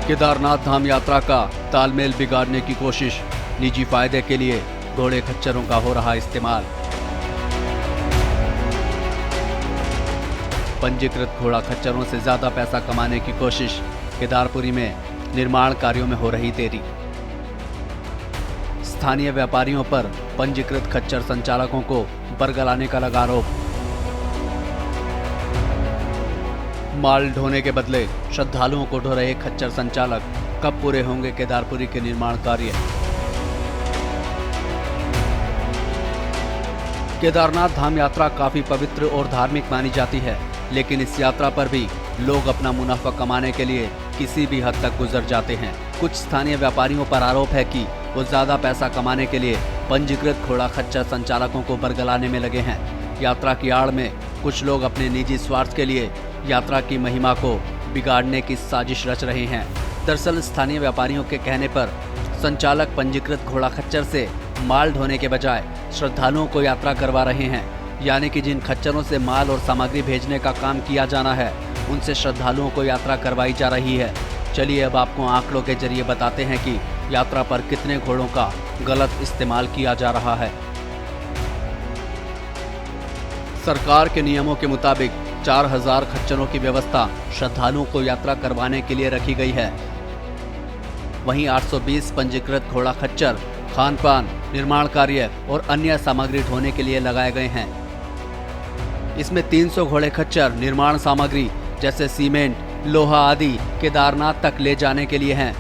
केदारनाथ धाम यात्रा का तालमेल बिगाड़ने की कोशिश, निजी फायदे के लिए घोड़े खच्चरों का हो रहा इस्तेमाल। पंजीकृत घोड़ा खच्चरों से ज्यादा पैसा कमाने की कोशिश, केदारपुरी में निर्माण कार्यों में हो रही देरी। स्थानीय व्यापारियों पर पंजीकृत खच्चर संचालकों को बरगलाने का लगा आरोप। माल ढोने के बदले श्रद्धालुओं को ढो रहे खच्चर संचालक, कब पूरे होंगे केदारपुरी के निर्माण कार्य? केदारनाथ धाम यात्रा काफी पवित्र और धार्मिक मानी जाती है, लेकिन इस यात्रा पर भी लोग अपना मुनाफा कमाने के लिए किसी भी हद तक गुजर जाते हैं। कुछ स्थानीय व्यापारियों पर आरोप है कि वो ज्यादा पैसा कमाने के लिए पंजीकृत घोड़ा खच्चर संचालकों को बरगलाने में लगे हैं। यात्रा की आड़ में कुछ लोग अपने निजी स्वार्थ के लिए यात्रा की महिमा को बिगाड़ने की साजिश रच रहे हैं। दरअसल स्थानीय व्यापारियों के कहने पर संचालक पंजीकृत घोड़ा खच्चर से माल ढोने के बजाय श्रद्धालुओं को यात्रा करवा रहे हैं, यानी कि जिन खच्चरों से माल और सामग्री भेजने का काम किया जाना है, उनसे श्रद्धालुओं को यात्रा करवाई जा रही है। चलिए अब आपको आंकड़ों के जरिए बताते हैं कि यात्रा पर कितने घोड़ों का गलत इस्तेमाल किया जा रहा है। सरकार के नियमों के मुताबिक 4000 खच्चरों की व्यवस्था श्रद्धालुओं को यात्रा करवाने के लिए रखी गई है। वहीं 820 पंजीकृत घोड़ा खच्चर खान पान, निर्माण कार्य और अन्य सामग्री ढोने के लिए लगाए गए हैं। इसमें 300 घोड़े खच्चर निर्माण सामग्री जैसे सीमेंट, लोहा आदि केदारनाथ तक ले जाने के लिए हैं,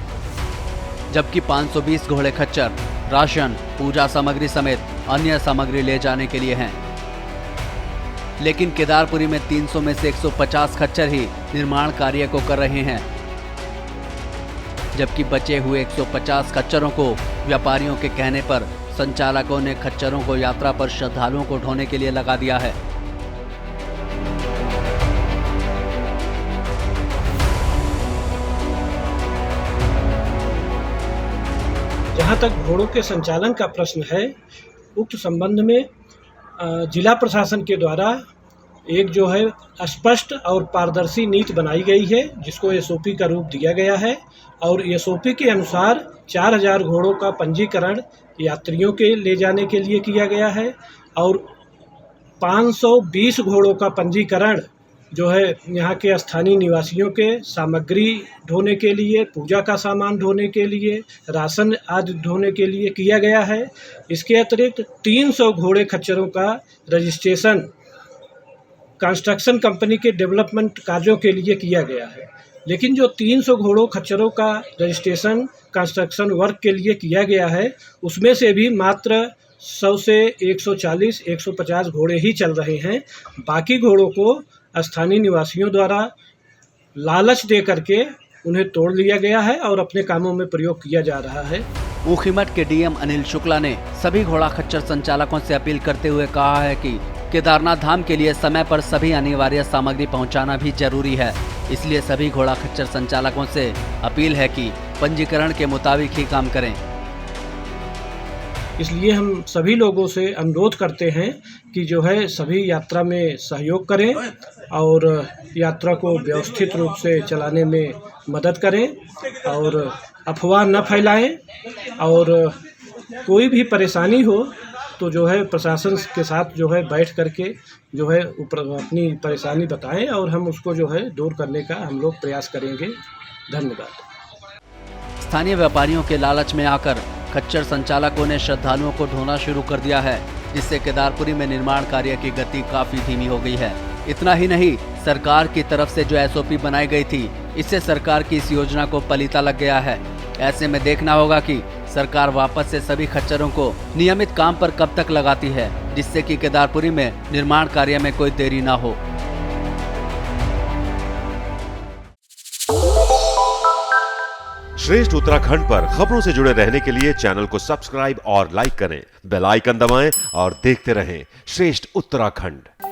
जबकि 520 घोड़े खच्चर राशन, पूजा सामग्री समेत अन्य सामग्री ले जाने के लिए हैं। लेकिन केदारपुरी में 300 में से 150 खच्चर ही निर्माण कार्य को कर रहे हैं, जबकि बचे हुए 150 खच्चरों को व्यापारियों के कहने पर संचालकों ने खच्चरों को यात्रा पर श्रद्धालुओं को ढोने के लिए लगा दिया है। जहाँ तक घोड़ों के संचालन का प्रश्न है, उक्त संबंध में जिला प्रशासन के द्वारा एक जो है स्पष्ट और पारदर्शी नीति बनाई गई है, जिसको एसओपी का रूप दिया गया है। और एसओपी के अनुसार 4000 घोड़ों का पंजीकरण यात्रियों के ले जाने के लिए किया गया है और 520 घोड़ों का पंजीकरण जो है यहाँ के स्थानीय निवासियों के सामग्री ढोने के लिए, पूजा का सामान ढोने के लिए, राशन आदि ढोने के लिए किया गया है। इसके अतिरिक्त 300 घोड़े खच्चरों का रजिस्ट्रेशन कंस्ट्रक्शन कंपनी के डेवलपमेंट कार्यों के लिए किया गया है। लेकिन जो 300 घोड़ों खच्चरों का रजिस्ट्रेशन कंस्ट्रक्शन वर्क के लिए किया गया है, उसमें से भी मात्र 100 से 140, 150 घोड़े ही चल रहे हैं। बाकी घोड़ों को स्थानीय निवासियों द्वारा लालच दे करके उन्हें तोड़ लिया गया है और अपने कामों में प्रयोग किया जा रहा है। ऊखीमठ के डीएम अनिल शुक्ला ने सभी घोड़ा खच्चर संचालकों से अपील करते हुए कहा है कि केदारनाथ धाम के लिए समय पर सभी अनिवार्य सामग्री पहुंचाना भी जरूरी है। इसलिए सभी घोड़ा खच्चर संचालकों से अपील है कि पंजीकरण के मुताबिक ही काम करें। इसलिए हम सभी लोगों से अनुरोध करते हैं कि जो है सभी यात्रा में सहयोग करें और यात्रा को व्यवस्थित रूप से चलाने में मदद करें और अफवाह न फैलाएं। और कोई भी परेशानी हो तो जो है प्रशासन के साथ जो है बैठ करके जो है अपनी परेशानी बताएं और हम उसको जो है दूर करने का हम लोग प्रयास करेंगे। धन्यवाद। स्थानीय व्यापारियों के लालच में आकर खच्चर संचालकों ने श्रद्धालुओं को ढोना शुरू कर दिया है, जिससे केदारपुरी में निर्माण कार्य की गति काफी धीमी हो गई है। इतना ही नहीं, सरकार की तरफ से जो एसओपी बनाई गई थी, इससे सरकार की इस योजना को पलीता लग गया है। ऐसे में देखना होगा कि सरकार वापस से सभी खच्चरों को नियमित काम पर कब तक लगाती है, जिससे कि केदारपुरी में निर्माण कार्य में कोई देरी ना हो। श्रेष्ठ उत्तराखंड पर खबरों से जुड़े रहने के लिए चैनल को सब्सक्राइब और लाइक करें, बेल आइकन दबाएं और देखते रहें श्रेष्ठ उत्तराखंड।